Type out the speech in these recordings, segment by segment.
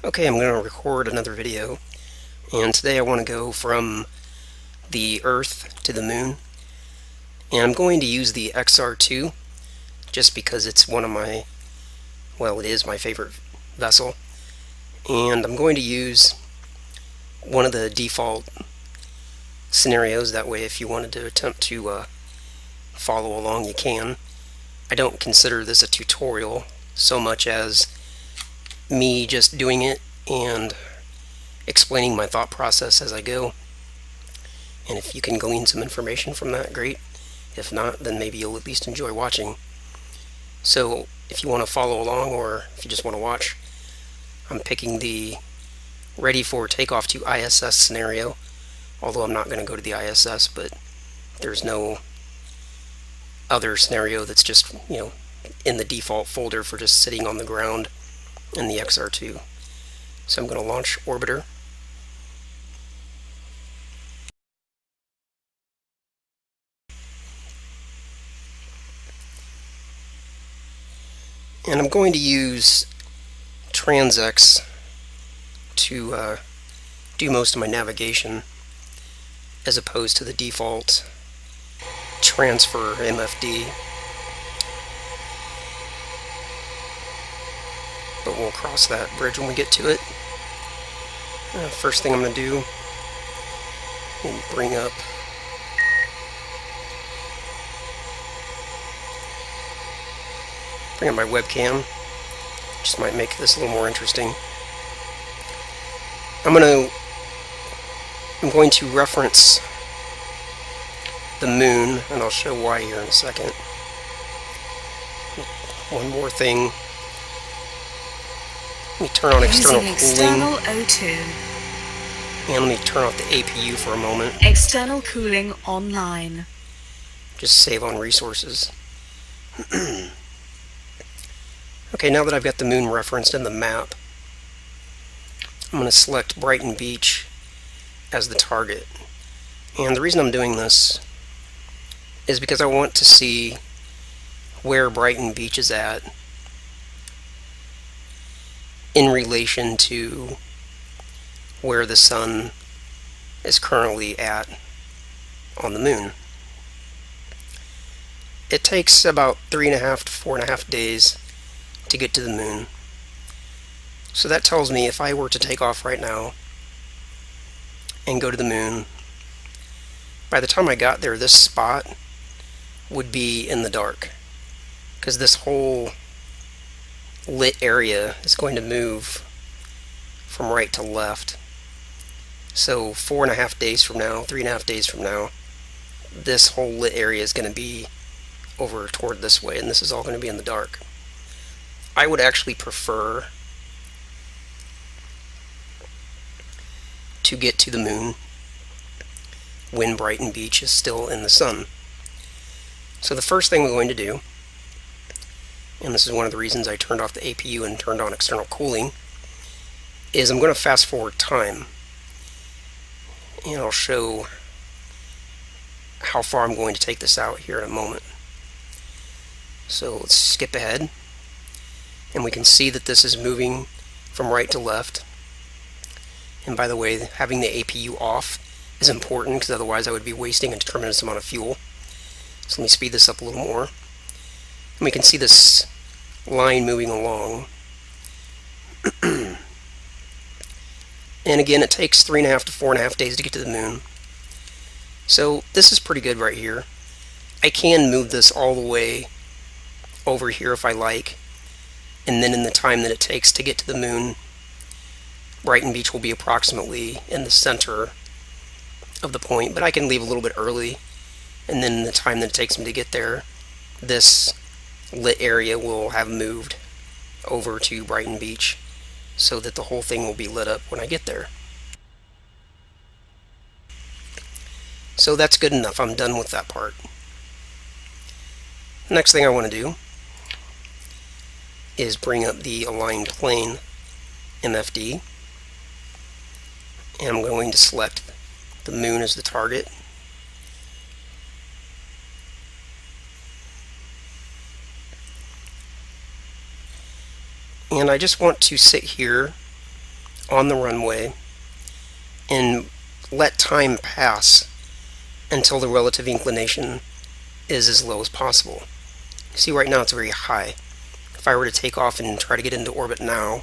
Okay, I'm going to record another video, and today I want to go from the Earth to the Moon, and I'm going to use the XR2 just because it's one of my, well, it is my favorite vessel, and I'm going to use one of the default scenarios. That way, if you wanted to attempt to follow along, you can. I don't consider this a tutorial so much as me just doing it and explaining my thought process as I go. And if you can glean some information from that, great. If not, then maybe you'll at least enjoy watching. So if you want to follow along, or if you just want to watch, I'm picking the ready for takeoff to ISS scenario, although I'm not going to go to the ISS, but there's no other scenario that's just, in the default folder for just sitting on the ground in the XR2. So I'm going to launch orbiter. And I'm going to use TransX to do most of my navigation, as opposed to the default transfer MFD. But we'll cross that bridge when we get to it. First thing I'm going to do is bring up my webcam. Just might make this a little more interesting. I'm going to reference the moon, and I'll show why here in a second. One more thing. Let me turn on external cooling. O2. And let me turn off the APU for a moment. External cooling online. Just save on resources. Okay, now that I've got the moon referenced in the map, I'm going to select Brighton Beach as the target. And the reason I'm doing this is because I want to see where Brighton Beach is at in relation to where the sun is currently at on the moon. It takes about 3.5 to 4.5 days to get to the moon. So that tells me if I were to take off right now and go to the moon, by the time I got there, this spot would be in the dark, because this whole lit area is going to move from right to left. So 4.5 days from now, 3.5 days from now, this whole lit area is going to be over toward this way, and this is all going to be in the dark. I would actually prefer to get to the moon when Brighton Beach is still in the sun. So the first thing we're going to do, and this is one of the reasons I turned off the APU and turned on external cooling, is I'm going to fast forward time, and I'll show how far I'm going to take this out here in a moment. So let's skip ahead, and we can see that this is moving from right to left. And by the way, having the APU off is important, because otherwise I would be wasting a tremendous amount of fuel. So let me speed this up a little more. And we can see this line moving along. And again, it takes 3.5 to 4.5 days to get to the moon. So this is pretty good right here. I can move this all the way over here if I like, and then in the time that it takes to get to the moon, Brighton Beach will be approximately in the center of the point, but I can leave a little bit early, and then in the time that it takes me to get there, this lit area will have moved over to Brighton Beach, so that the whole thing will be lit up when I get there. So that's good enough. I'm done with that part. Next thing I want to do is bring up the aligned plane MFD, and I'm going to select the moon as the target. And I just want to sit here on the runway and let time pass until the relative inclination is as low as possible. See, right now it's very high. If I were to take off and try to get into orbit now,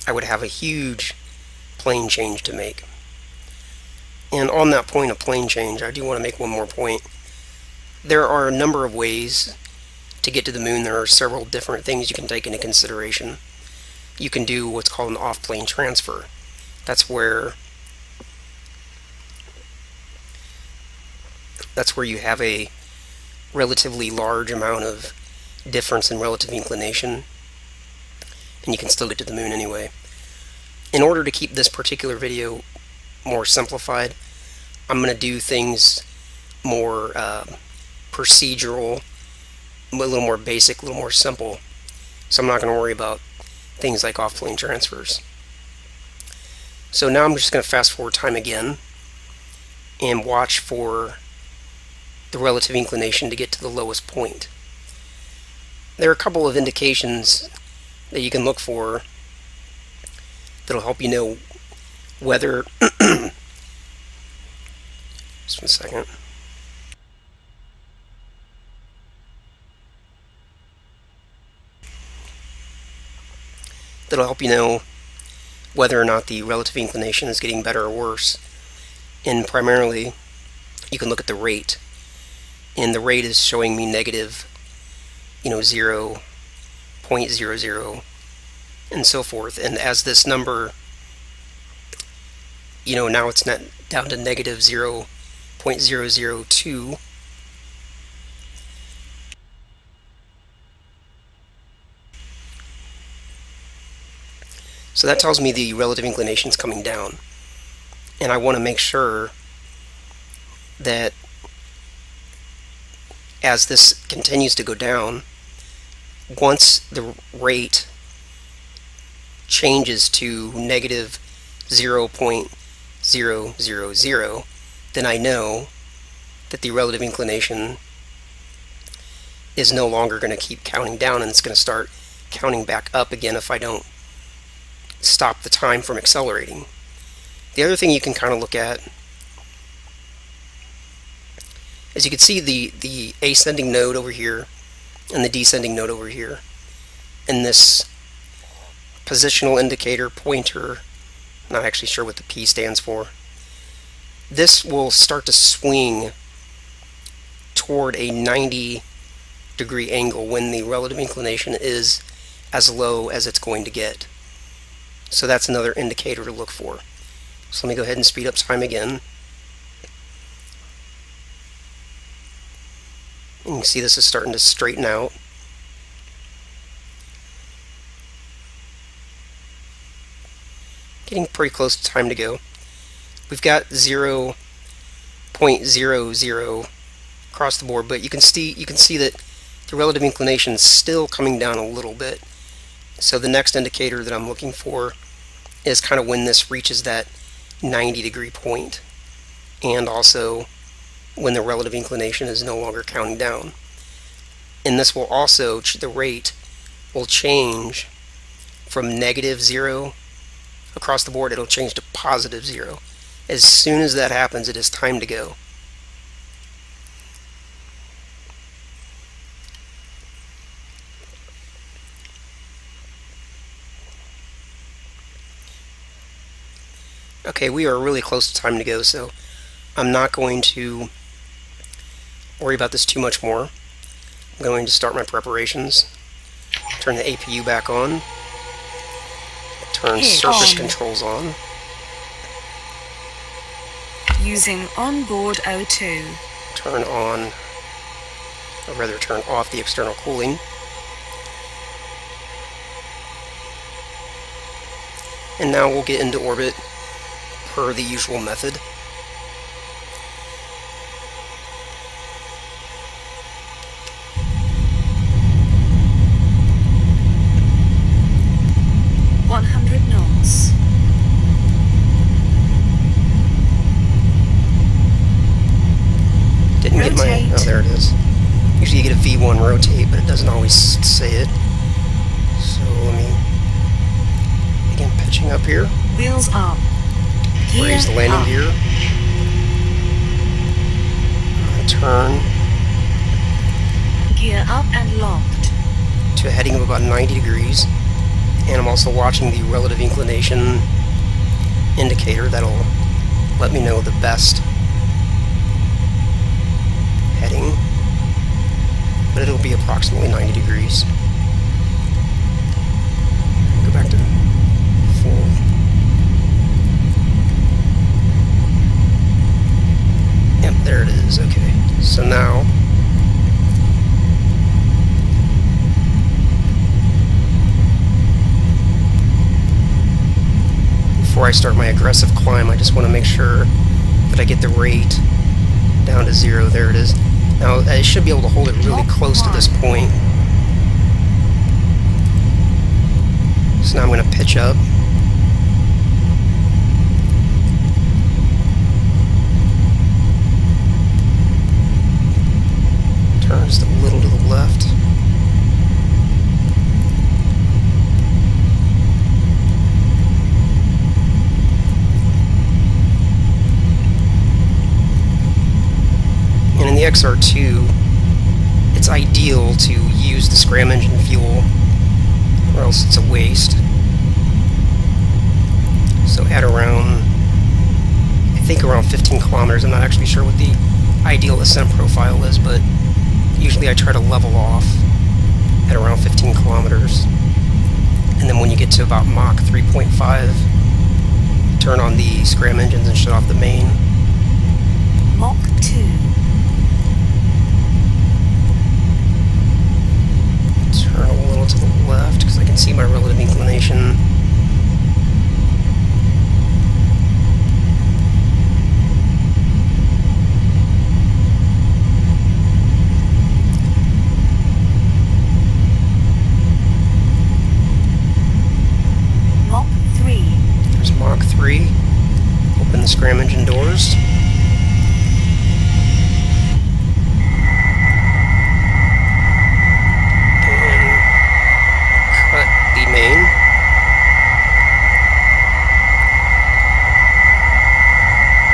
I would have a huge plane change to make. And on that point of plane change, I do want to make one more point. There are a number of ways to get to the moon. There are several different things you can take into consideration. You can do what's called an off-plane transfer. That's where you have a relatively large amount of difference in relative inclination, and you can still get to the moon anyway. In order to keep this particular video more simplified, I'm going to do things more procedural, a little more basic, a little more simple. So I'm not going to worry about things like off-plane transfers. So now I'm just going to fast forward time again and watch for the relative inclination to get to the lowest point. There are a couple of indications that you can look for that'll help you know whether just a second. That'll help you know whether or not the relative inclination is getting better or worse. And primarily, you can look at the rate. And the rate is showing me negative, 0.00 and so forth. And as this number, now it's not down to negative 0.002. So that tells me the relative inclination is coming down. And I want to make sure that as this continues to go down, once the rate changes to negative 0.000, then I know that the relative inclination is no longer going to keep counting down, and it's going to start counting back up again if I don't stop the time from accelerating. The other thing you can kind of look at is you can see the ascending node over here and the descending node over here, and this positional indicator pointer, not actually sure what the P stands for. This will start to swing toward a 90-degree angle when the relative inclination is as low as it's going to get. So that's another indicator to look for. So let me go ahead and speed up time again. And you can see this is starting to straighten out. Getting pretty close to time to go. We've got 0.00 across the board, but you can see that the relative inclination is still coming down a little bit. So the next indicator that I'm looking for is kind of when this reaches that 90-degree point, and also when the relative inclination is no longer counting down. And this will also, the rate will change from negative 0 across the board, it'll change to positive 0. As soon as that happens, it is time to go. Okay, we are really close to time to go, so I'm not going to worry about this too much more. I'm going to start my preparations. Turn the APU back on. Turn surface controls on. Using onboard O2. Turn on, or rather turn off the external cooling. And now we'll get into orbit per the usual method. knots. Didn't get my, oh there it is. Usually you get a V1 rotate, but it doesn't always say it. So let me begin pitching up. up here. Wheels up. Gear Raise the landing up. gear. Turn Gear up and locked. to a heading of about 90 degrees. And I'm also watching the relative inclination indicator that'll let me know the best heading, but it'll be approximately 90 degrees. Go back to full. Yep, there it is. Okay, so now before I start my aggressive climb, I just want to make sure that I get the rate down to 0. There it is. Now I should be able to hold it really close to this point. So now I'm going to pitch up. Turn just a little to the left. And in the XR2, it's ideal to use the scram engine fuel, or else it's a waste. So at around, I think around 15 kilometers, I'm not actually sure what the ideal ascent profile is, but usually I try to level off at around 15 kilometers. And then when you get to about Mach 3.5, turn on the scram engines and shut off the main. Mach 2. Turn a little to the left because I can see my relative inclination. Mach 3. There's Mach 3. Open the scram engine doors.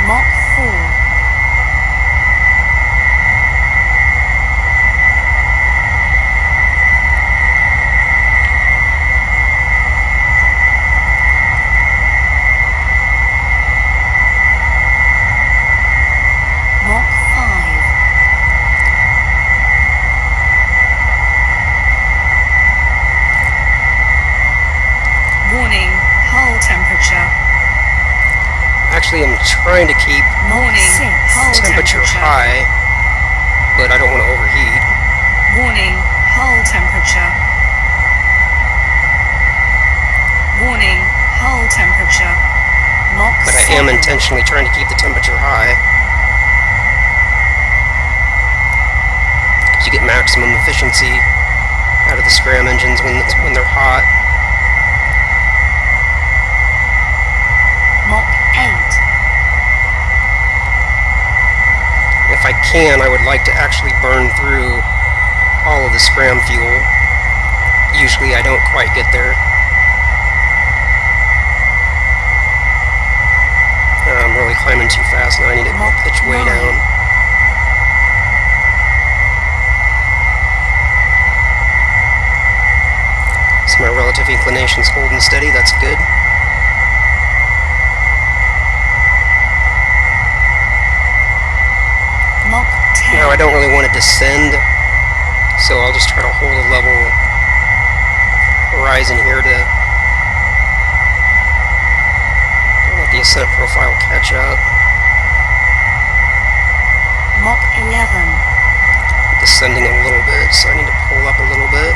Mach 4. Mach 5. Warning, hull temperature. Actually, I'm trying to keep Warning, hull temperature high, but I don't want to overheat. Warning, hull temperature. Warning, hull temperature. Mach But I 7. am intentionally trying to keep the temperature high, because you get maximum efficiency out of the scram engines when they're hot. Mach 8. If I can, I would like to actually burn through all of the scram fuel. Usually I don't quite get there. I'm really climbing too fast now. I need to pitch way down. So my relative inclination's holding steady. That's good. Mach 10. Now I don't really want to descend, so I'll just try to hold a level horizon here to let the ascent profile catch up. Mach 11. Descending a little bit, so I need to pull up a little bit.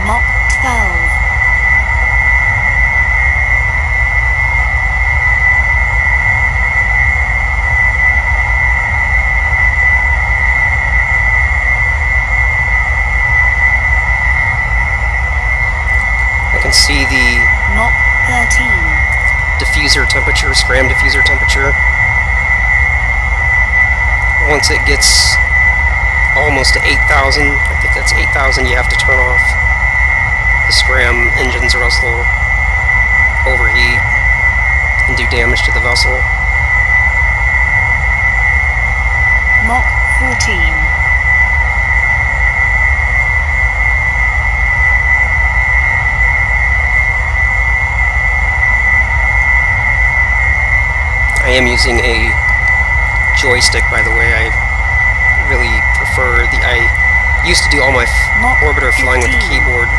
Mach 12. I can see the Mach 13. diffuser temperature, scram diffuser temperature. once it gets almost to 8,000, I think that's 8,000, you have to turn off the scram engines or else they'll overheat and do damage to the vessel. Mach 14. I am using a joystick, by the way. I really prefer I used to do all my orbiter flying with the keyboard,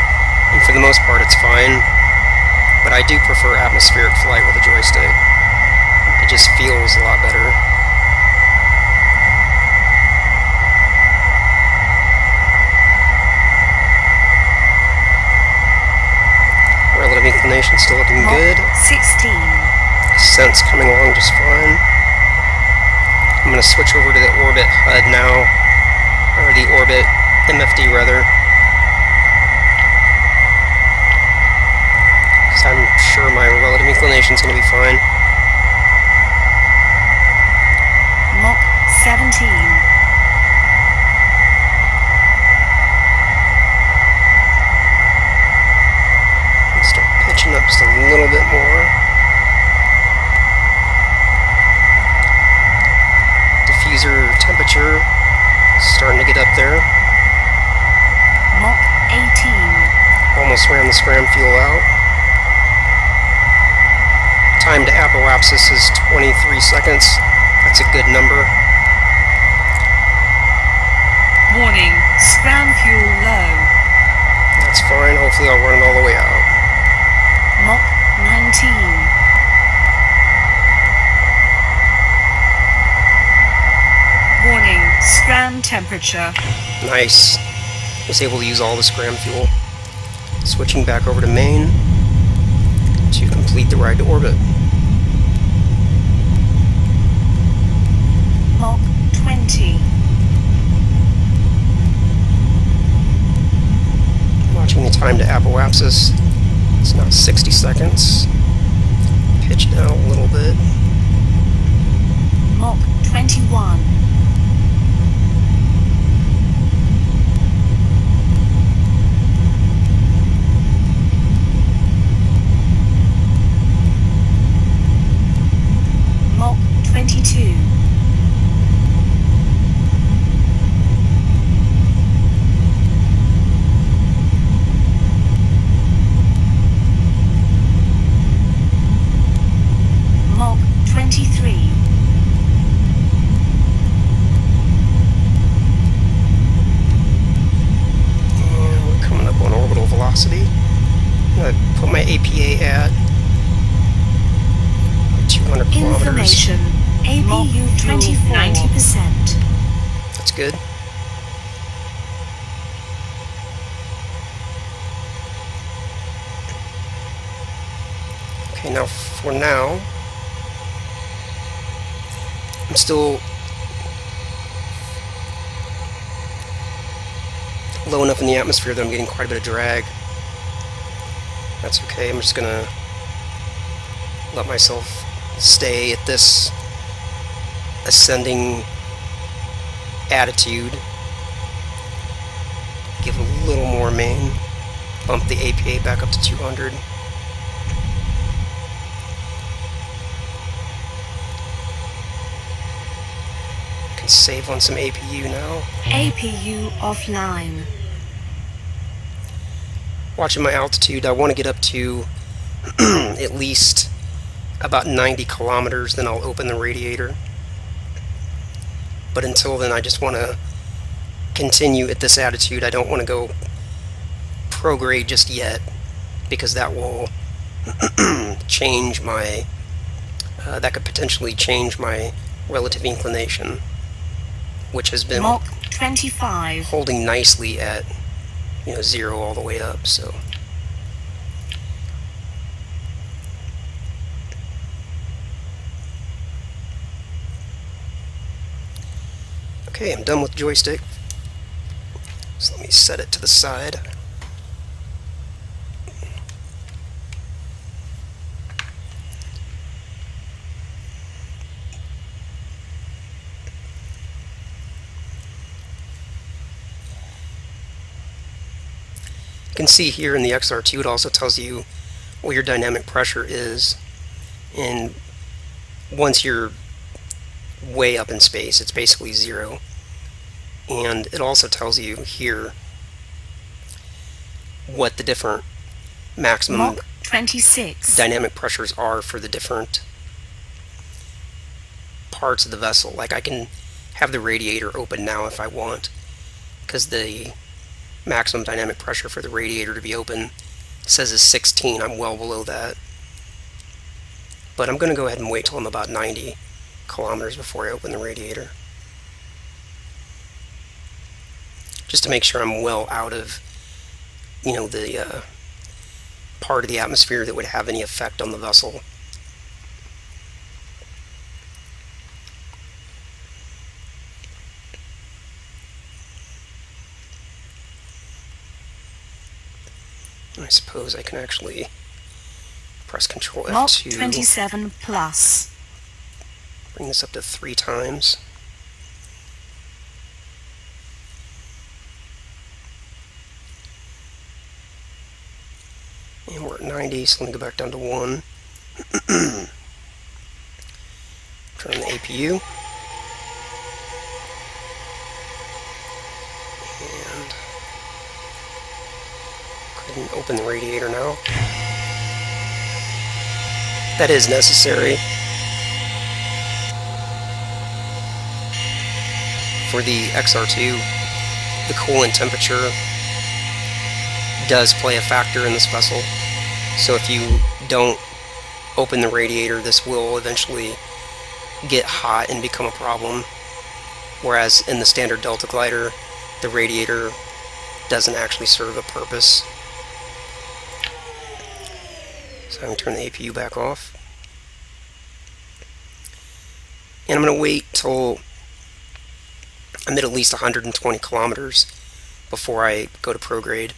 and for the most part it's fine, but I do prefer atmospheric flight with a joystick. It just feels a lot better. Relative inclination still looking good. 16. Ascent's coming along just fine. I'm going to switch over to the orbit HUD now, or the orbit MFD rather, because I'm sure my relative inclination is going to be fine. Mach 17. Start pitching up just a little bit more. Diffuser temperature starting to get up there. Mach 18. Almost ran the scram fuel out. Time to apoapsis is 23 seconds. That's a good number. Warning, scram fuel low. That's fine. Hopefully I'll run it all the way out. Mach 19. Warning, scram temperature. Nice. Was able to use all the scram fuel. Switching back over to main to complete the ride to orbit. Mach 20. Watching the time to apoapsis. It's now 60 seconds. Pitch down a little bit. Mach 21. Mach 22. Mach 23. And we're coming up on orbital velocity. I'm going to put my APA at 200 kilometers. Information. APU 24. 90%. That's good. Okay, now for now, I'm still low enough in the atmosphere that I'm getting quite a bit of drag. That's okay. I'm just gonna let myself stay at this ascending attitude. Give a little more main. Bump the APA back up to 200. Can save on some APU now. APU offline. Watching my altitude, I want to get up to at least about 90 kilometers, then I'll open the radiator. But until then, I just want to continue at this attitude. I don't want to go prograde just yet, because that will change my, that could potentially change my relative inclination, which has been Mach 25. holding nicely at 0 all the way up. So okay, I'm done with the joystick. So let me set it to the side. You can see here in the XR2 it also tells you what your dynamic pressure is, and once you're way up in space it's basically zero. And it also tells you here what the different maximum Mach 26. dynamic pressures are for the different parts of the vessel. Like I can have the radiator open now if I want, because the maximum dynamic pressure for the radiator to be open says is 16. I'm well below that. But I'm going to go ahead and wait till I'm about 90 kilometers before I open the radiator, just to make sure I'm well out of, the part of the atmosphere that would have any effect on the vessel. I suppose I can actually press Control Mach F2, 27 plus. bring this up to 3 times. And we're at 90, so let me go back down to 1. Turn on the APU. And go ahead and open the radiator now. That is necessary. For the XR2, the coolant temperature does play a factor in this vessel. So if you don't open the radiator, this will eventually get hot and become a problem. Whereas in the standard Delta glider, the radiator doesn't actually serve a purpose. So I'm going to turn the APU back off. And I'm going to wait till I'm at least 120 kilometers before I go to prograde.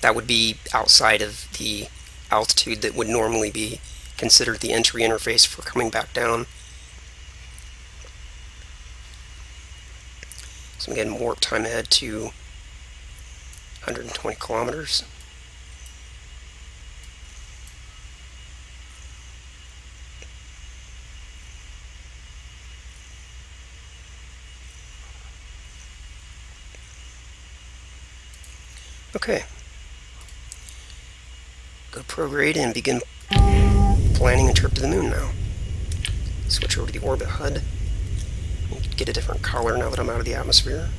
That would be outside of the altitude that would normally be considered the entry interface for coming back down. So I'm getting warp time ahead to 120 kilometers. Okay. Go to prograde and begin planning a trip to the moon now. Switch over to the orbit HUD. Get a different color now that I'm out of the atmosphere.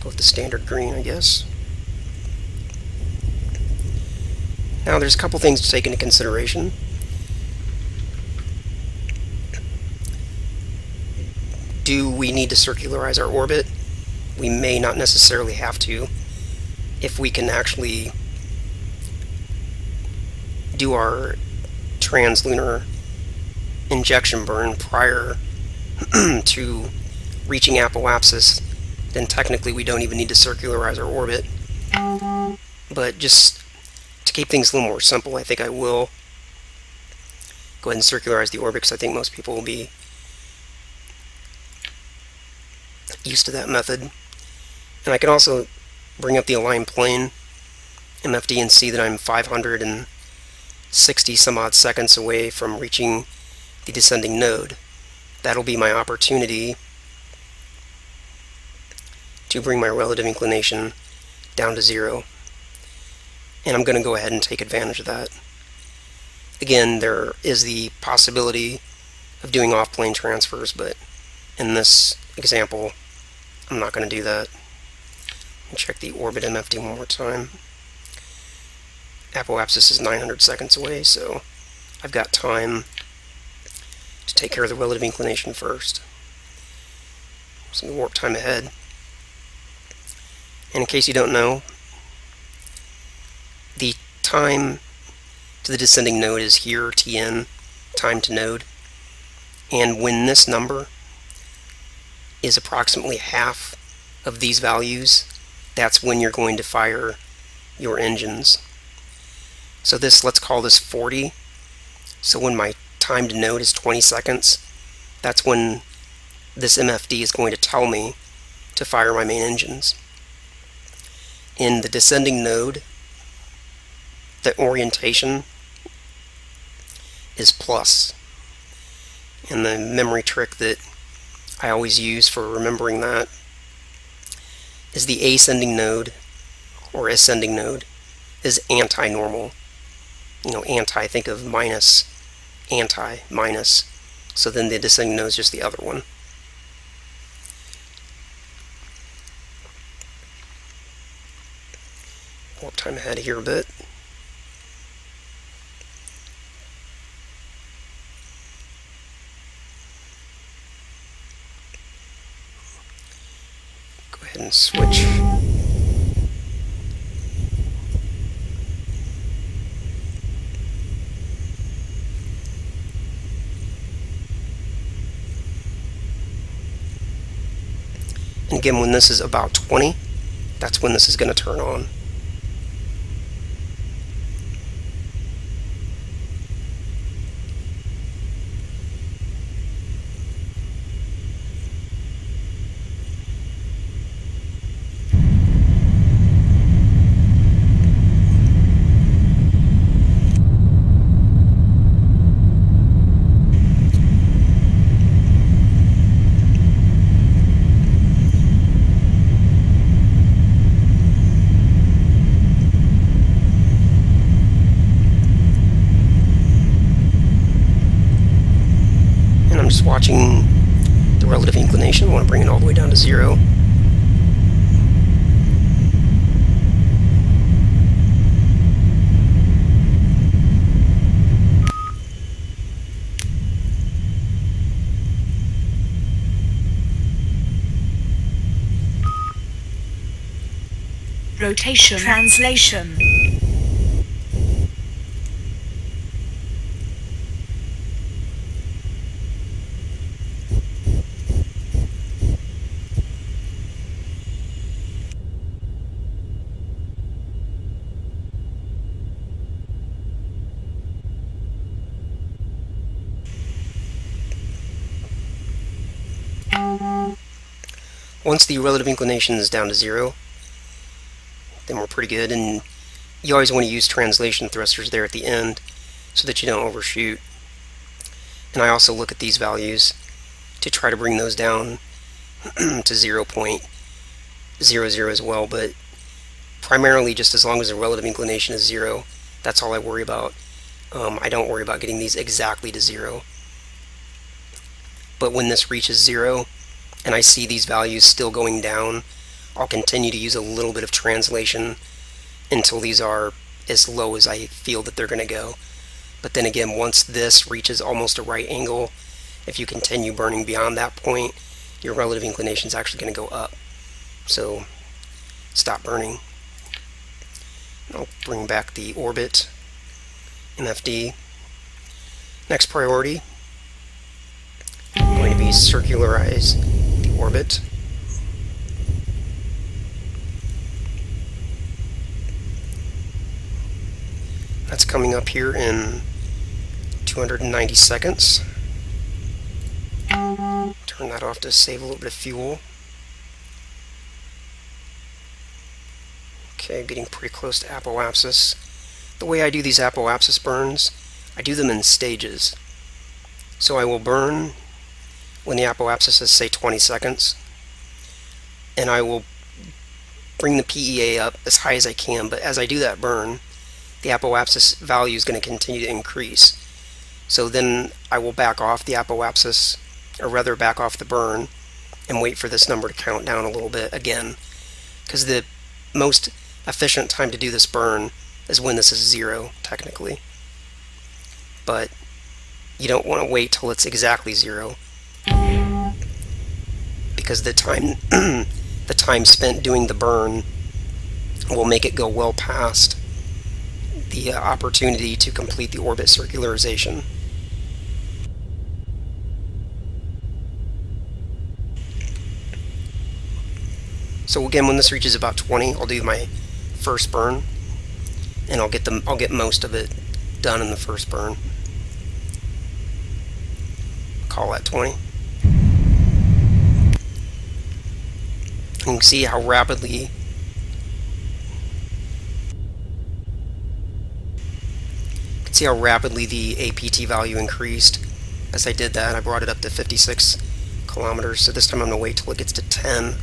Go with the standard green, I guess. Now there's a couple things to take into consideration. Do we need to circularize our orbit? We may not necessarily have to, if we can actually do our translunar injection burn prior to reaching apoapsis. Then technically we don't even need to circularize our orbit. But just to keep things a little more simple, I think I will go ahead and circularize the orbit, because I think most people will be used to that method. And I can also bring up the align plane MFD and see that I'm 560 some odd seconds away from reaching the descending node. That'll be my opportunity to bring my relative inclination down to 0. And I'm going to go ahead and take advantage of that. Again, there is the possibility of doing off-plane transfers, but in this example, I'm not going to do that. Check the orbit MFD one more time. Apoapsis is 900 seconds away, so I've got time to take care of the relative inclination first. Some warp time ahead. And in case you don't know, the time to the descending node is here, Tn, time to node. And when this number is approximately half of these values, that's when you're going to fire your engines. So this, let's call this 40. So when my time to node is 20 seconds, that's when this MFD is going to tell me to fire my main engines. In the descending node, the orientation is plus. And the memory trick that I always use for remembering that is the ascending node or ascending node is anti-normal. You know, anti, think of minus, anti, minus. So then the descending node is just the other one. Warp time ahead here a bit. Go ahead and switch. And again, when this is about 20, that's when this is going to turn on. Just watching the relative inclination. I want to bring it all the way down to 0. Rotation. Translation. Once the relative inclination is down to 0, then we're pretty good. And you always want to use translation thrusters there at the end so that you don't overshoot. And I also look at these values to try to bring those down to 0.00 as well, but primarily just as long as the relative inclination is 0, that's all I worry about. I don't worry about getting these exactly to 0. But when this reaches 0 and I see these values still going down, I'll continue to use a little bit of translation until these are as low as I feel that they're going to go. But then again, once this reaches almost a right angle, if you continue burning beyond that point, your relative inclination is actually going to go up. So stop burning. I'll bring back the orbit MFD. Next priority, I'm going to be circularize the orbit. That's coming up here in 290 seconds. Turn that off to save a little bit of fuel. Okay, getting pretty close to apoapsis. The way I do these apoapsis burns, I do them in stages. So I will burn when the apoapsis is, say, 20 seconds, and I will bring the PEA up as high as I can, but as I do that burn, the apoapsis value is going to continue to increase. So then I will back off the apoapsis, or rather back off the burn, and wait for this number to count down a little bit again, because the most efficient time to do this burn is when this is 0, technically. But you don't want to wait till it's exactly 0, because the time the time spent doing the burn will make it go well past the opportunity to complete the orbit circularization. So again, when this reaches about 20, I'll do my first burn, and I'll get most of it done in the first burn. Call that 20. You can see how rapidly the APT value increased. As I did that, I brought it up to 56 kilometers. So this time I'm going to wait till it gets to 10.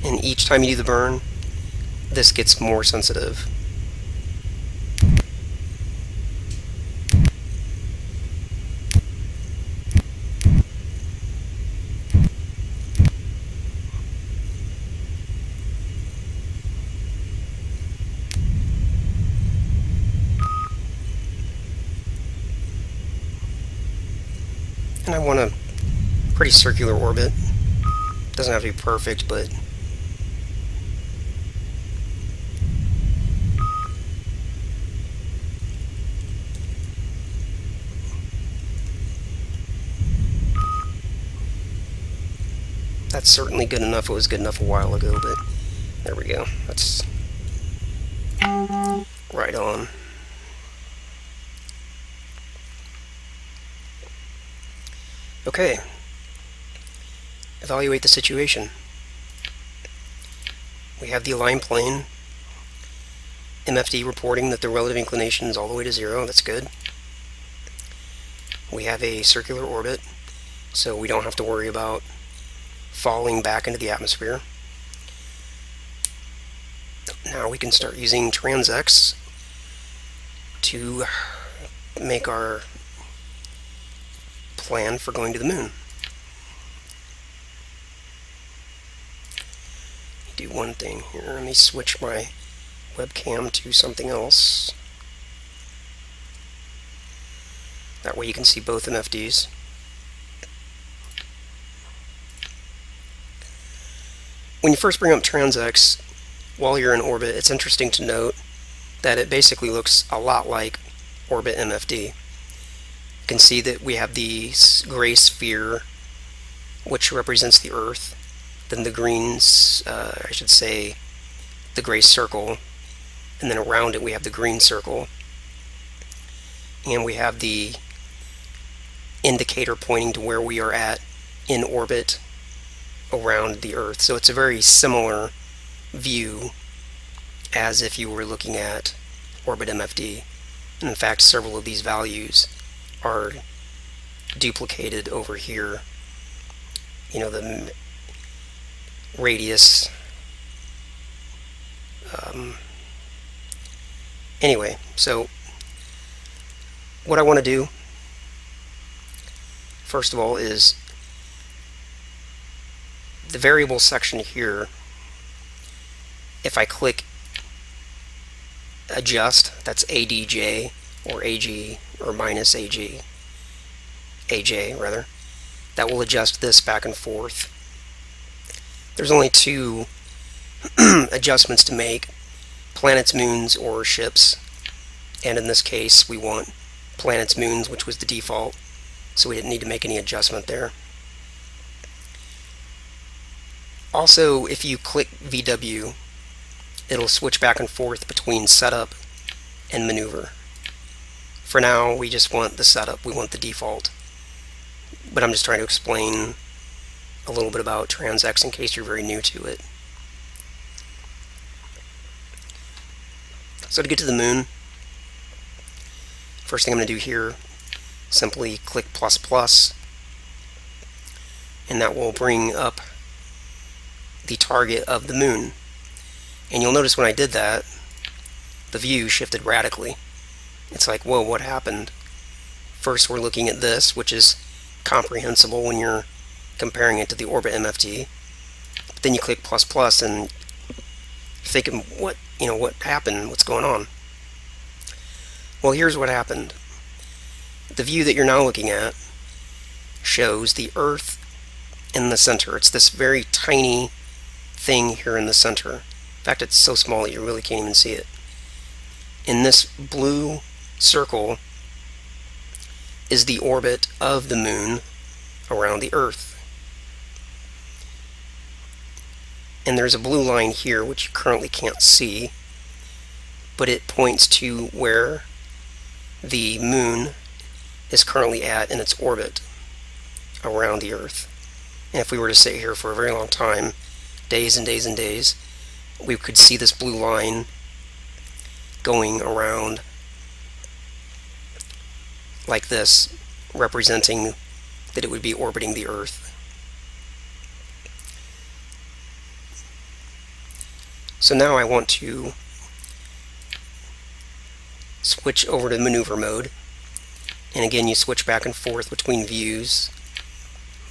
And each time you do the burn, this gets more sensitive. And I want a pretty circular orbit. Doesn't have to be perfect, but that's certainly good enough. It was good enough a while ago, but there we go. That's right on. Okay. Evaluate the situation. We have the aligned plane. MFD reporting that the relative inclination is all the way to 0. That's good. We have a circular orbit, so we don't have to worry about falling back into the atmosphere. Now we can start using TransX to make our plan for going to the moon. Do one thing here. Let me switch my webcam to something else. That way you can see both MFDs. When you first bring up TransX while you're in orbit, it's interesting to note that it basically looks a lot like orbit MFD. You can see that we have the gray sphere, which represents the Earth, then the green, the gray circle, and then around it we have the green circle, and we have the indicator pointing to where we are at in orbit around the Earth. So it's a very similar view as if you were looking at orbit MFD. And in fact, several of these values are duplicated over here. You know, the radius. Anyway, so what I want to do first of all is the variable section here. If I click adjust, that's ADJ or AG or minus AG, AJ rather, that will adjust this back and forth. There's only two adjustments to make: planets, moons, or ships. And in this case we want planets, moons, which was the default, so we didn't need to make any adjustment there. Also, if you click VW, it'll switch back and forth between setup and maneuver. For now, we just want the setup, we want the default. But I'm just trying to explain a little bit about TransX in case you're very new to it. So to get to the moon, first thing I'm going to do here, simply click plus plus, and that will bring up the target of the moon. And you'll notice when I did that, the view shifted radically. It's like, whoa, what happened? First we're looking at this, which is comprehensible when you're comparing it to the orbit MFT. But then you click plus plus and you're thinking, what happened? What's going on? Well, here's what happened. The view that you're now looking at shows the Earth in the center. It's this very tiny thing here in the center. In fact, it's so small that you really can't even see it. In this blue circle is the orbit of the moon around the Earth. And there's a blue line here which you currently can't see, but it points to where the moon is currently at in its orbit around the Earth. And if we were to sit here for a very long time, days and days and days, we could see this blue line going around like this, representing that it would be orbiting the Earth. So now I want to switch over to maneuver mode. And again, you switch back and forth between views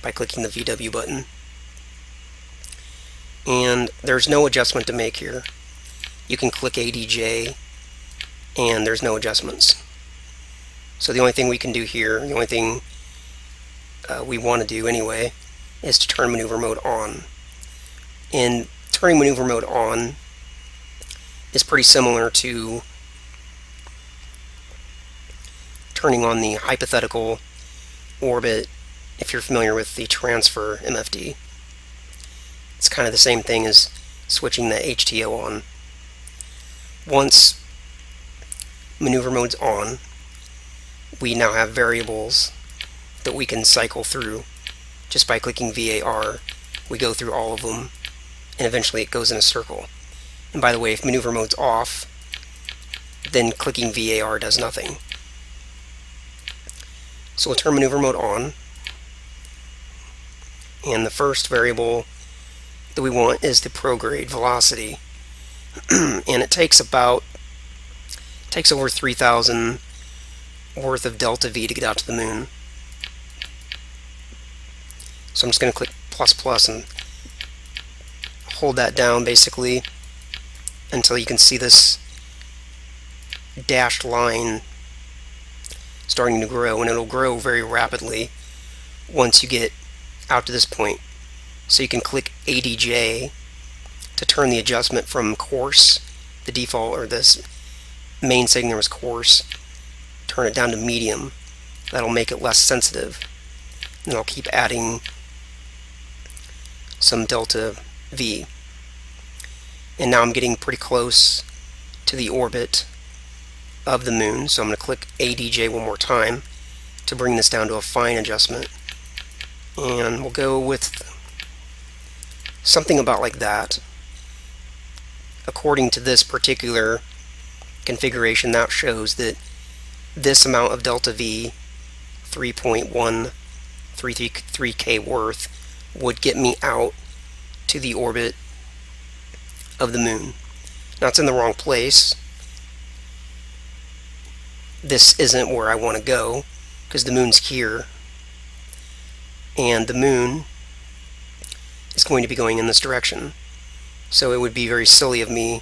by clicking the VW button. And there's no adjustment to make here. You can click ADJ and there's no adjustments. So the only thing we can do here, the only thing we want to do anyway, is to turn maneuver mode on. And turning maneuver mode on is pretty similar to turning on the hypothetical orbit if you're familiar with the transfer MFD. It's kind of the same thing as switching the HTO on. Once maneuver mode's on, we now have variables that we can cycle through just by clicking VAR. We go through all of them, and eventually it goes in a circle. And by the way, if maneuver mode's off, then clicking VAR does nothing. So we'll turn maneuver mode on, and the first variable that we want is the prograde velocity. And it takes over 3,000 worth of delta V to get out to the moon. So I'm just going to click ++ and hold that down basically until you can see this dashed line starting to grow, and it'll grow very rapidly once you get out to this point. So you can click ADJ to turn the adjustment from coarse, the default, or this main setting there was coarse, turn it down to medium. That'll make it less sensitive. And I'll keep adding some delta V. And now I'm getting pretty close to the orbit of the moon, so I'm going to click ADJ one more time to bring this down to a fine adjustment. And we'll go with something about like that. According to this particular configuration, that shows that this amount of delta V, 3.133K worth, would get me out to the orbit of the moon. Now it's in the wrong place. This isn't where I want to go because the moon's here, and the moon is going to be going in this direction. So it would be very silly of me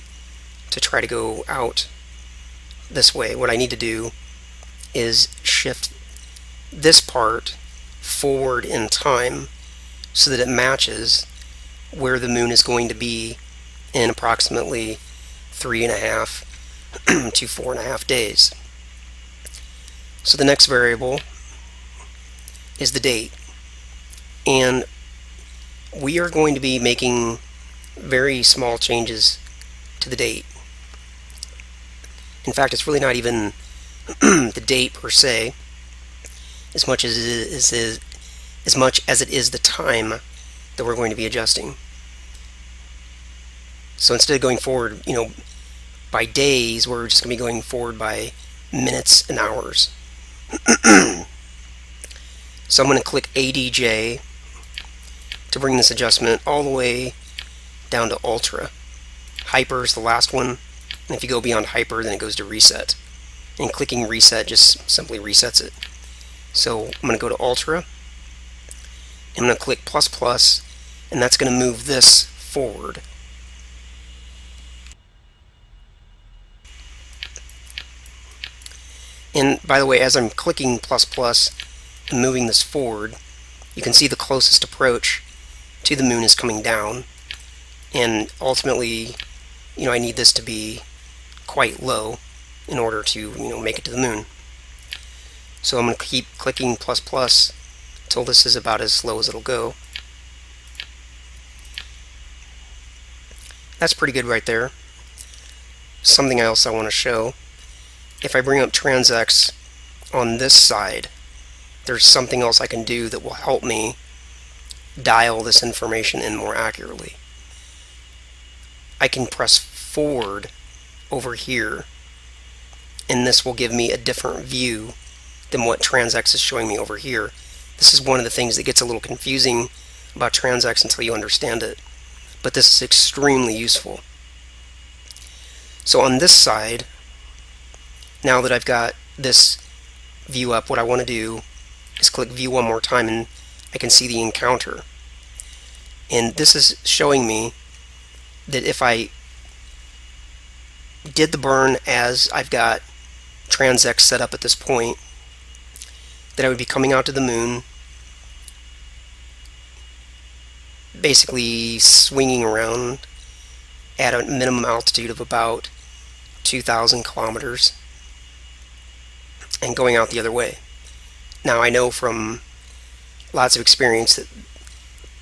to try to go out this way. What I need to do is shift this part forward in time so that it matches where the moon is going to be in approximately 3.5 to 4.5 days. So the next variable is the date, and we are going to be making very small changes to the date. In fact, it's really not even the date per se, as much as it is the time that we're going to be adjusting. So instead of going forward, by days, we're just going to be going forward by minutes and hours. So I'm going to click ADJ to bring this adjustment all the way down to ultra. Hyper is the last one, and if you go beyond hyper, then it goes to reset. And clicking reset just simply resets it. So I'm going to go to ultra, and I'm going to click ++, and that's going to move this forward. And by the way, as I'm clicking ++ and moving this forward, you can see the closest approach to the moon is coming down, and ultimately, I need this to be quite low in order to, make it to the moon. So I'm going to keep clicking ++ until this is about as slow as it'll go. That's pretty good right there. Something else I want to show. If I bring up TransX on this side, there's something else I can do that will help me dial this information in more accurately. I can press forward over here, and this will give me a different view than what TransX is showing me over here. This is one of the things that gets a little confusing about TransX until you understand it, but this is extremely useful. So on this side, now that I've got this view up, what I want to do is click view one more time, and I can see the encounter. And this is showing me that if I did the burn as I've got TransX set up at this point, that I would be coming out to the moon, basically swinging around at a minimum altitude of about 2,000 kilometers and going out the other way. Now I know from lots of experience that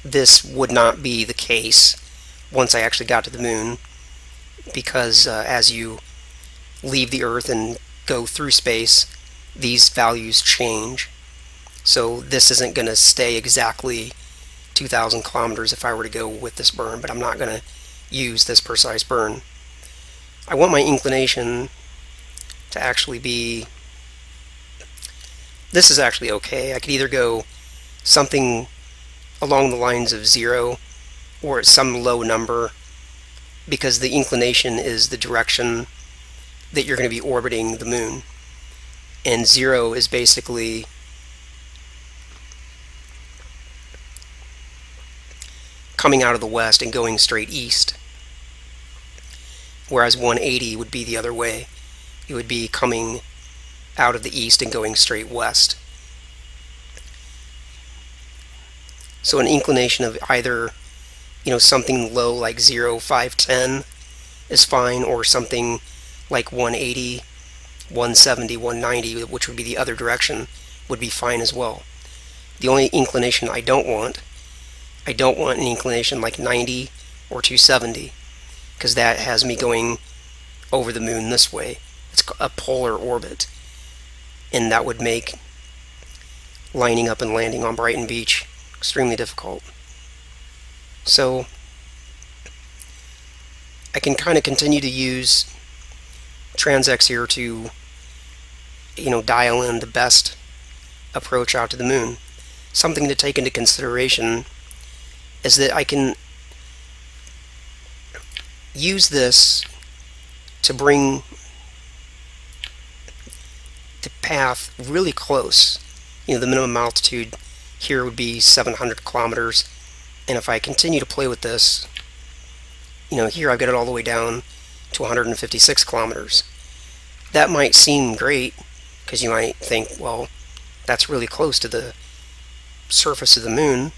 this would not be the case once I actually got to the moon, because as you leave the Earth and go through space, these values change. So this isn't going to stay exactly 2,000 kilometers if I were to go with this burn, but I'm not going to use this precise burn. I want my inclination to actually be, this is actually okay. I could either go something along the lines of 0 or at some low number, because the inclination is the direction that you're going to be orbiting the moon, and 0 is basically coming out of the west and going straight east, whereas 180 would be the other way. It would be coming out of the east and going straight west. So an inclination of either, something low like 0, 5, 10 is fine, or something like 180, 170, 190, which would be the other direction, would be fine as well. The only inclination I don't want an inclination like 90 or 270, because that has me going over the moon this way. It's a polar orbit, and that would make lining up and landing on Brighton Beach extremely difficult. So I can kind of continue to use TransX here to dial in the best approach out to the moon. Something to take into consideration is that I can use this to bring the path really close. The minimum altitude here would be 700 kilometers, and if I continue to play with this, here I've got it all the way down to 156 kilometers. That might seem great, because you might think, well, that's really close to the surface of the moon,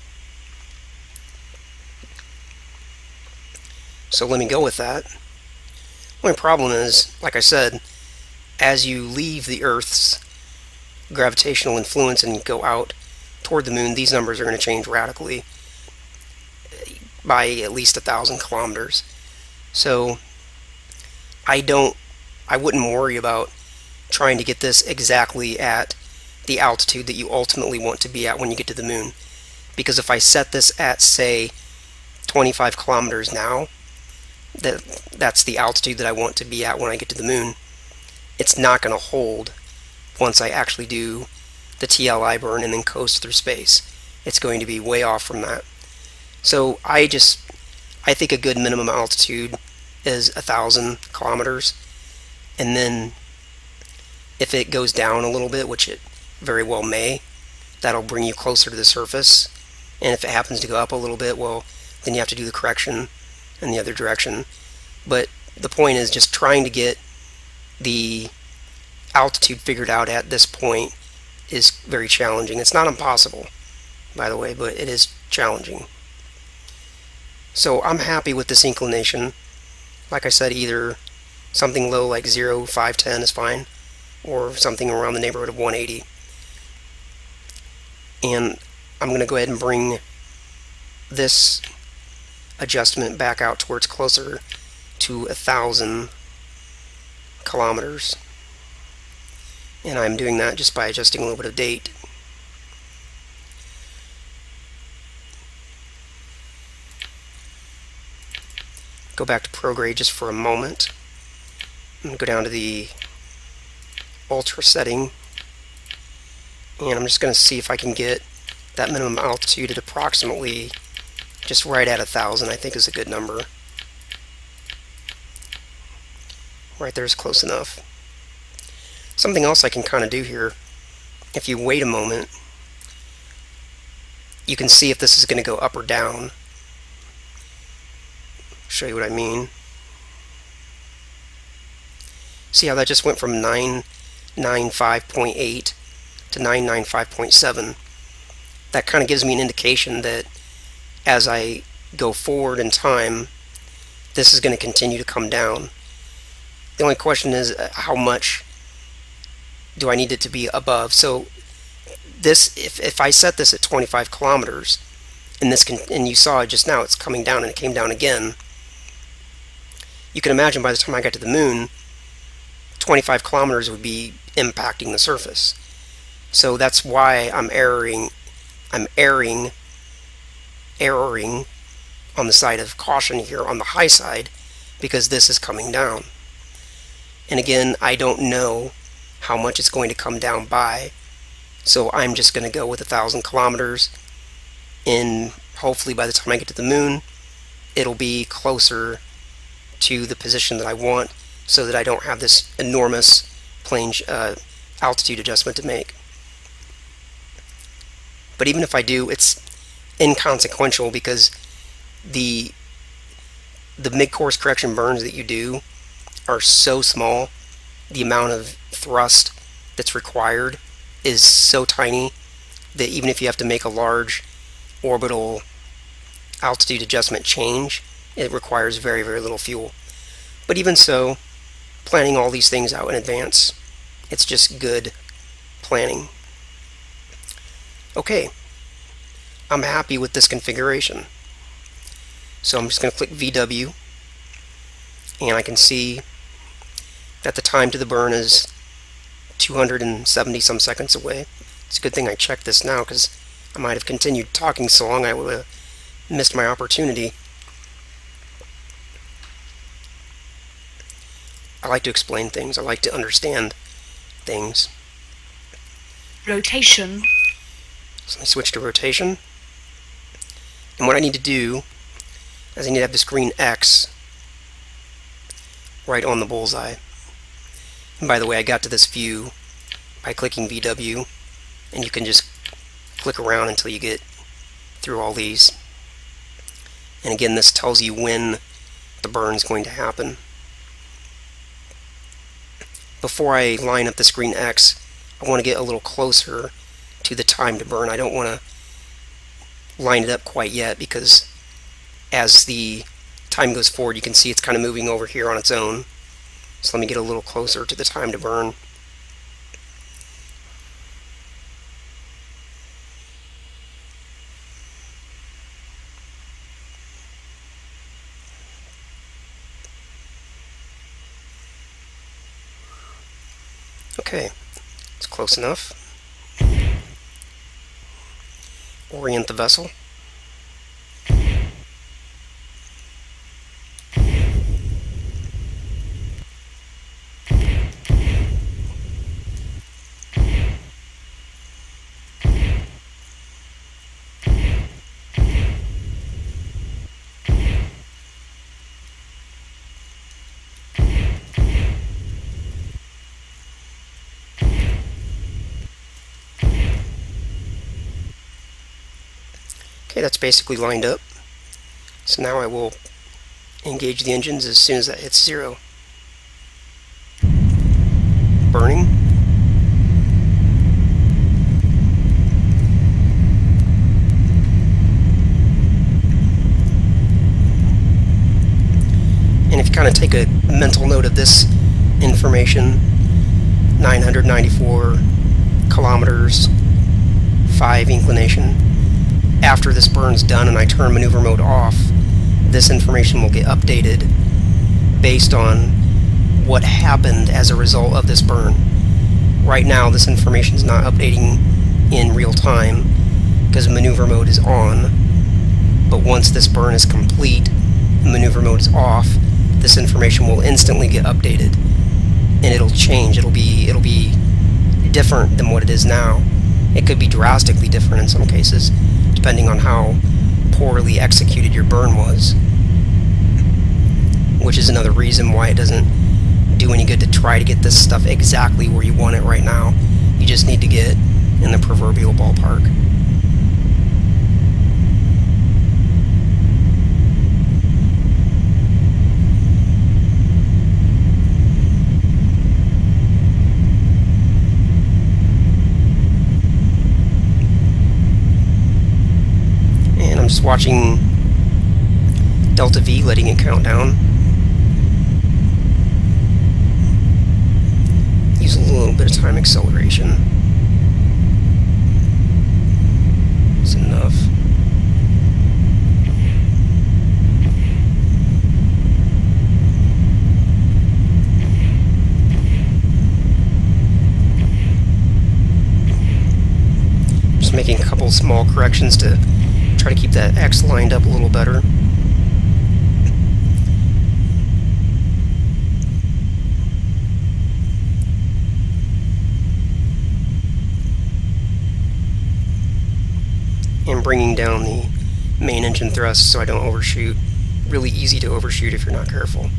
so let me go with that. My problem is, like I said, as you leave the Earth's gravitational influence and go out toward the moon, these numbers are going to change radically by at least 1,000 kilometers. So I wouldn't worry about trying to get this exactly at the altitude that you ultimately want to be at when you get to the moon, because if I set this at, say, 25 kilometers now, that's the altitude that I want to be at when I get to the moon, it's not going to hold once I actually do the TLI burn and then coast through space. It's going to be way off from that. So I think a good minimum altitude is 1,000 kilometers, and then if it goes down a little bit, which it very well may, that'll bring you closer to the surface. And if it happens to go up a little bit, well, then you have to do the correction in the other direction. But the point is just trying to get the altitude figured out at this point is very challenging. It's not impossible, by the way, but it is challenging. So I'm happy with this inclination. Like I said, either something low like 0, 5, 10 is fine, or something around the neighborhood of 180. And I'm going to go ahead and bring this adjustment back out towards closer to 1,000 kilometers. And I'm doing that just by adjusting a little bit of date. Go back to prograde just for a moment. I'm going to go down to the ultra setting, and I'm just going to see if I can get that minimum altitude at approximately just right at 1,000. I think is a good number. Right there is close enough. Something else I can kind of do here, if you wait a moment, you can see if this is going to go up or down. Show you what I mean. See how that just went from 995.8 to 995.7. That kind of gives me an indication that as I go forward in time, this is going to continue to come down. The only question is how much do I need it to be above. So this, if I set this at 25 kilometers, and this can, and you saw it just now, it's coming down and it came down again. You can imagine by the time I got to the moon, 25 kilometers would be impacting the surface. So that's why I'm erring on the side of caution here on the high side, because this is coming down. And again, I don't know how much it's going to come down by, so I'm just going to go with 1,000 kilometers, and hopefully by the time I get to the moon, it'll be closer to the position that I want, so that I don't have this enormous plane altitude adjustment to make. But even if I do, it's inconsequential, because the mid-course correction burns that you do are so small. The amount of thrust that's required is so tiny that even if you have to make a large orbital altitude adjustment change, it requires very, very little fuel. But even so, planning all these things out in advance, it's just good planning. Okay, I'm happy with this configuration. So I'm just going to click VW, and I can see that the time to the burn is 270 some seconds away. It's a good thing I checked this now, because I might have continued talking so long I would have missed my opportunity. I like to explain things. I like to understand things. Rotation. So let me switch to rotation. And what I need to do is I need to have this green X right on the bullseye. And by the way, I got to this view by clicking VW, and you can just click around until you get through all these. And again, this tells you when the burn is going to happen. Before I line up this green X, I want to get a little closer to the time to burn. I don't want to line it up quite yet, because as the time goes forward, you can see it's kind of moving over here on its own. So let me get a little closer to the time to burn. Okay, it's close enough. Orient the vessel. Okay, that's basically lined up. So now I will engage the engines as soon as that hits 0. Burning. And if you kind of take a mental note of this information, 994 kilometers, 5 inclination. After this burn's done and I turn maneuver mode off, this information will get updated based on what happened as a result of this burn. Right now, this information is not updating in real time because maneuver mode is on, but once this burn is complete and maneuver mode is off, this information will instantly get updated, and it'll change. It'll be different than what it is now. It could be drastically different in some cases, depending on how poorly executed your burn was, which is another reason why it doesn't do any good to try to get this stuff exactly where you want it right now. You just need to get in the proverbial ballpark. And I'm just watching delta V, letting it count down. Use a little bit of time acceleration. It's enough. Just making a couple small corrections to try to keep that X lined up a little better. And bringing down the main engine thrust so I don't overshoot. Really easy to overshoot if you're not careful.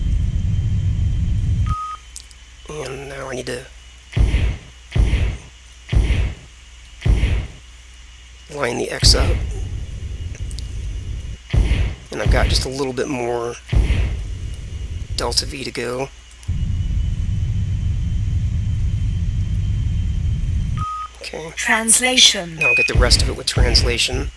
And now I need to line the X up. And I've got just a little bit more delta V to go. Okay. Translation. Now I'll get the rest of it with translation.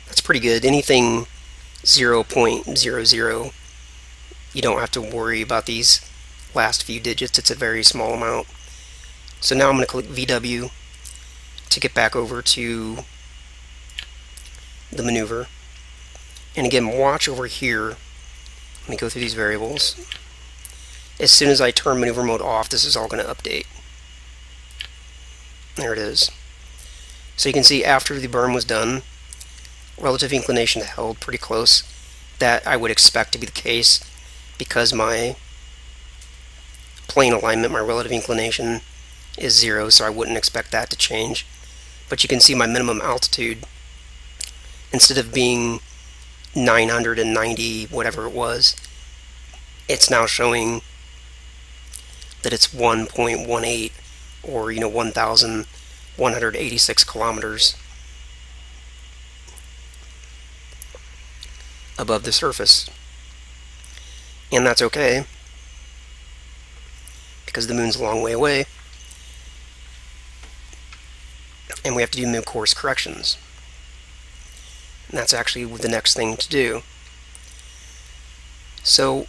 That's pretty good. Anything 0.00, you don't have to worry about these last few digits. It's a very small amount. So now I'm going to click VW to get back over to the maneuver. And again, watch over here. Let me go through these variables. As soon as I turn maneuver mode off, this is all going to update. There it is. So you can see after the burn was done, relative inclination held pretty close. That I would expect to be the case because my plane alignment, my relative inclination, is 0, so I wouldn't expect that to change. But you can see my minimum altitude, instead of being 990 whatever it was, it's now showing that it's 1.18 or 1,186 kilometers above the surface. And that's okay, because the moon's a long way away, and we have to do mid-course corrections. And that's actually the next thing to do. So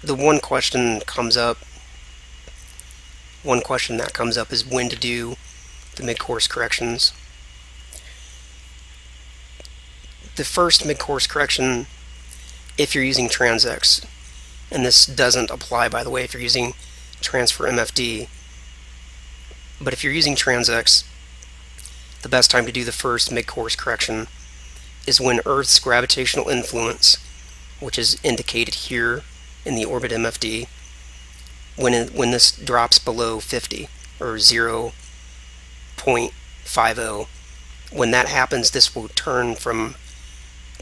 the one question that comes up is when to do the mid-course corrections. The first mid-course correction, if you're using TransX, and this doesn't apply, by the way, if you're using Transfer MFD, but if you're using TransX, the best time to do the first mid-course correction is when Earth's gravitational influence, which is indicated here in the orbit MFD, when this drops below 50 or 0.50, when that happens, this will turn from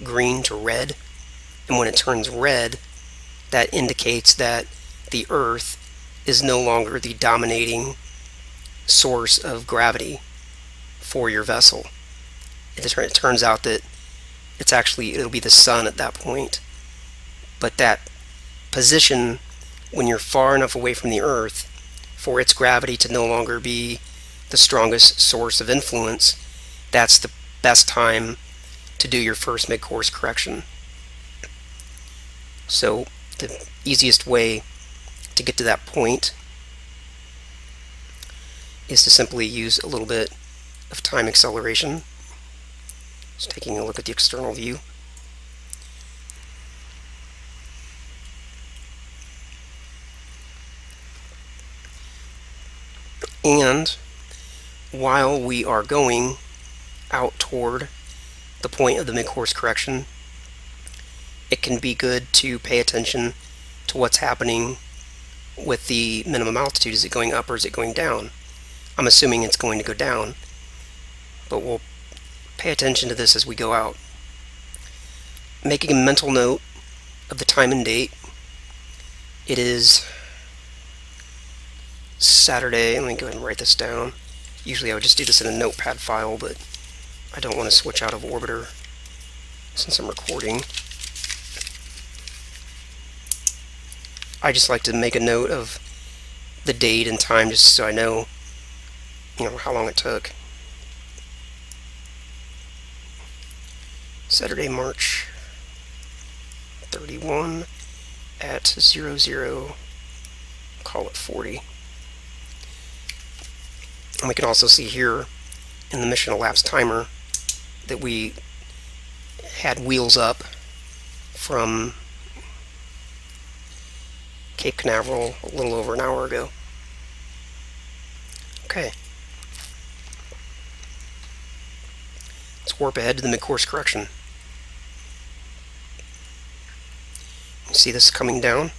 green to red, and when it turns red, that indicates that the Earth is no longer the dominating source of gravity for your vessel. It turns out that it'll be the sun at that point. But that position, when you're far enough away from the Earth for its gravity to no longer be the strongest source of influence, that's the best time to do your first mid-course correction. So the easiest way to get to that point is to simply use a little bit of time acceleration. Just taking a look at the external view. And while we are going out toward the point of the mid-course correction, it can be good to pay attention to what's happening with the minimum altitude. Is it going up or is it going down? I'm assuming it's going to go down, but we'll pay attention to this as we go out. Making a mental note of the time and date. It is Saturday. Let me go ahead and write this down. Usually I would just do this in a notepad file, but I don't want to switch out of Orbiter since I'm recording. I just like to make a note of the date and time just so I know, how long it took. Saturday, March 31 at 00, call it 40. And we can also see here in the mission elapsed timer that we had wheels up from Cape Canaveral a little over an hour ago. Okay. Let's warp ahead to the mid-course correction. You see this coming down?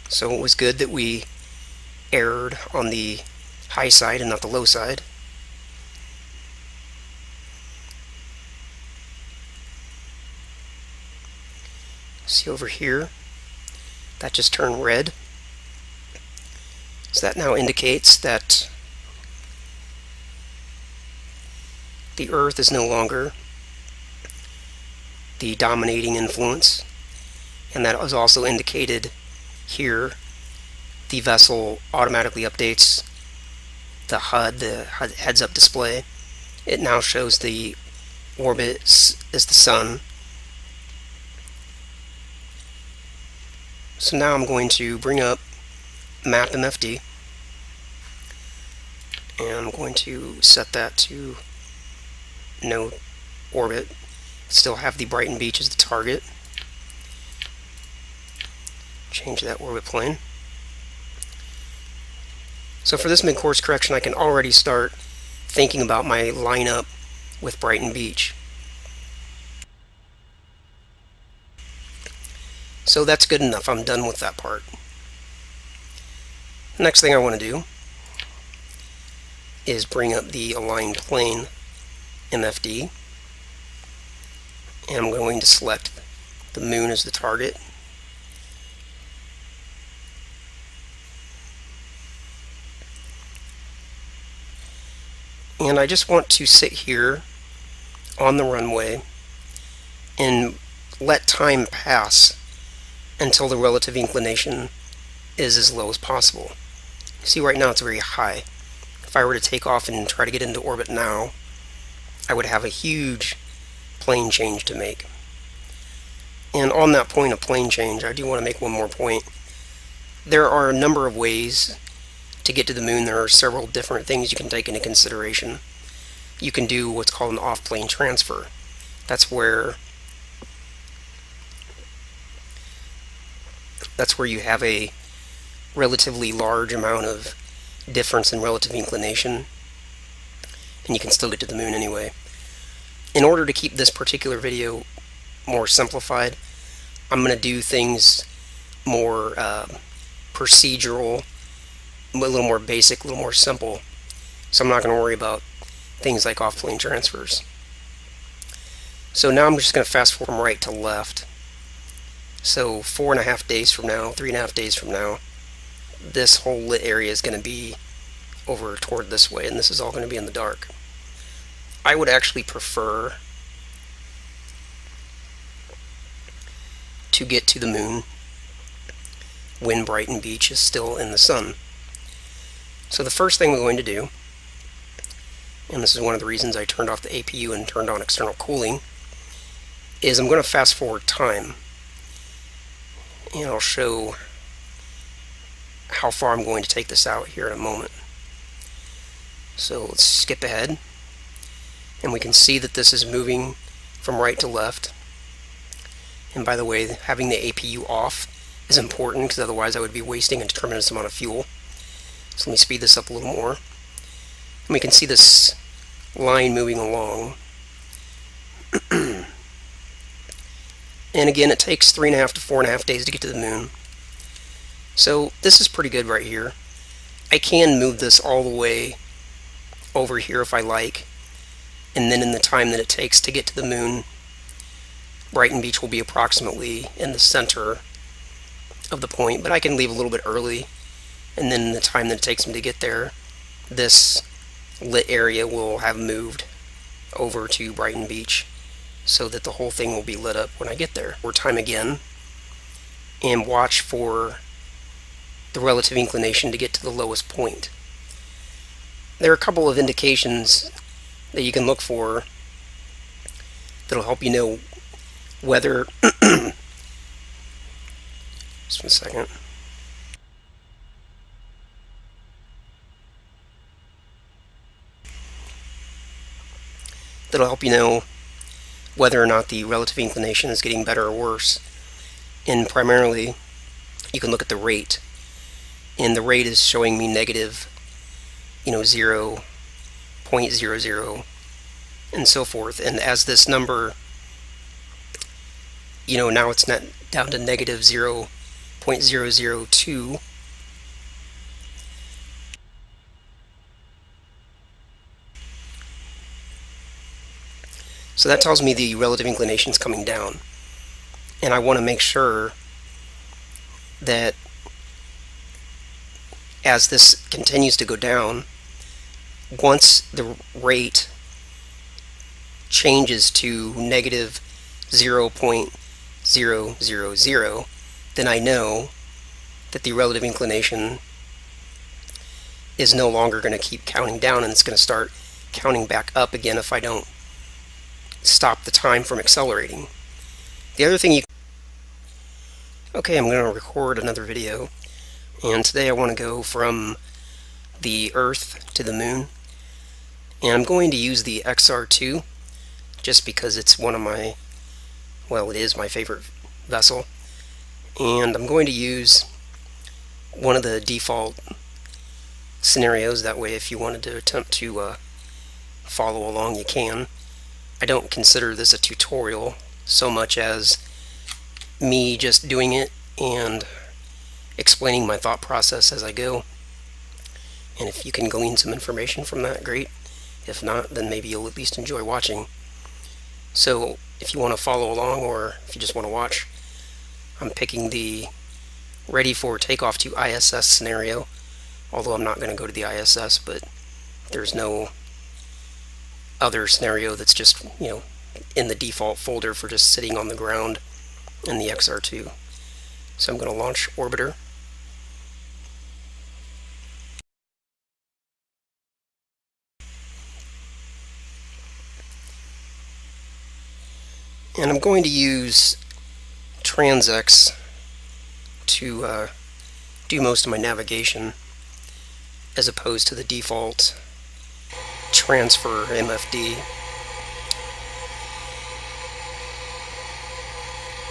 So it was good that we erred on the high side and not the low side. See over here, that just turned red. So that now indicates that the Earth is no longer the dominating influence, and that is also indicated here. The vessel automatically updates the heads-up display. It now shows the orbit is the sun. So now I'm going to bring up map MFD, and I'm going to set that to no orbit. Still have the Brighton Beach as the target. Change that orbit plane. So for this mid-course correction, I can already start thinking about my lineup with Brighton Beach. So that's good enough. I'm done with that part. Next thing I want to do is bring up the aligned plane MFD, and I'm going to select the moon as the target. And I just want to sit here on the runway and let time pass until the relative inclination is as low as possible. See, right now it's very high. If I were to take off and try to get into orbit now, I would have a huge plane change to make. And on that point of plane change, I do want to make one more point. There are a number of ways to get to the moon. There are several different things you can take into consideration. You can do what's called an off-plane transfer. That's where you have a relatively large amount of difference in relative inclination, and you can still get to the moon anyway. In order to keep this particular video more simplified, I'm going to do things more procedural, a little more basic, a little more simple. So I'm not going to worry about things like off-plane transfers. So now I'm just going to fast forward from right to left. So 4.5 days from now, 3.5 days from now, this whole lit area is going to be over toward this way, and this is all going to be in the dark. I would actually prefer to get to the moon when Brighton Beach is still in the sun. So the first thing we're going to do, and this is one of the reasons I turned off the APU and turned on external cooling, is I'm going to fast forward time. And I'll show how far I'm going to take this out here in a moment. So let's skip ahead. And we can see that this is moving from right to left. And by the way, having the APU off is important, because otherwise I would be wasting a tremendous amount of fuel. So let me speed this up a little more. And we can see this line moving along. And again, it takes 3.5 to 4.5 days to get to the moon. So this is pretty good right here. I can move this all the way over here if I like, and then in the time that it takes to get to the moon, Brighton Beach will be approximately in the center of the point, but I can leave a little bit early, and then in the time that it takes me to get there, this lit area will have moved over to Brighton Beach so that the whole thing will be lit up when I get there. Or time again, and watch for the relative inclination to get to the lowest point. There are a couple of indications that you can look for that'll help you know whether just a second. That'll help you know whether or not the relative inclination is getting better or worse. And primarily, you can look at the rate. And the rate is showing me negative, 0.00 and so forth. And as this number, now it's not down to negative 0.002. So that tells me the relative inclination is coming down. And I want to make sure that as this continues to go down, once the rate changes to negative 0.000, then I know that the relative inclination is no longer going to keep counting down, and it's going to start counting back up again if I don't stop the time from accelerating. The other thing Okay, I'm going to record another video, and today I want to go from the Earth to the Moon, and I'm going to use the XR2 just because it's one of my, it is my favorite vessel, and I'm going to use one of the default scenarios. That way, if you wanted to attempt to follow along, you can. I don't consider this a tutorial so much as me just doing it and explaining my thought process as I go. And if you can glean some information from that, great. If not, then maybe you'll at least enjoy watching. So if you want to follow along, or if you just want to watch, I'm picking the ready for takeoff to ISS scenario, although I'm not going to go to the ISS, but there's no other scenario that's just, in the default folder for just sitting on the ground in the XR2. So I'm going to launch orbiter. And I'm going to use TransX to do most of my navigation, as opposed to the default transfer MFD.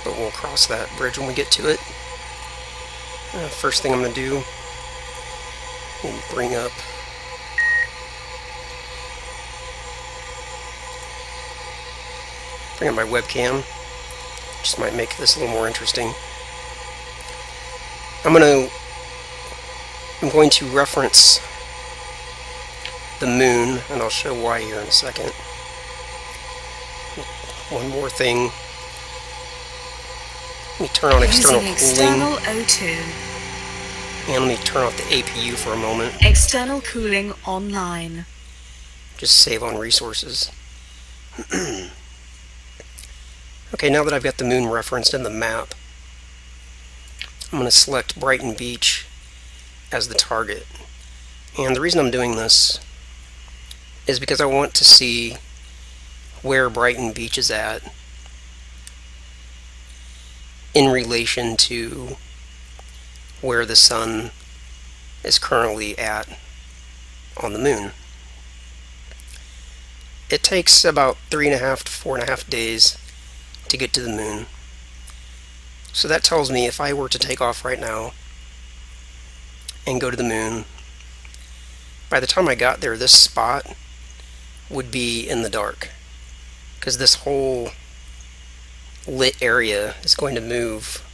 But we'll cross that bridge when we get to it. First thing I'm going to do is bring up my webcam. Just might make this a little more interesting. I'm going to reference the moon, and I'll show why here in a second. One more thing. Let me turn on external cooling. External O2. And let me turn off the APU for a moment. External cooling online. Just save on resources. Okay, now that I've got the moon referenced in the map, I'm going to select Brighton Beach as the target. And the reason I'm doing this is because I want to see where Brighton Beach is at in relation to where the sun is currently at on the moon. It takes about 3.5 to 4.5 days to get to the moon. So that tells me if I were to take off right now and go to the moon, by the time I got there, this spot would be in the dark, because this whole lit area is going to move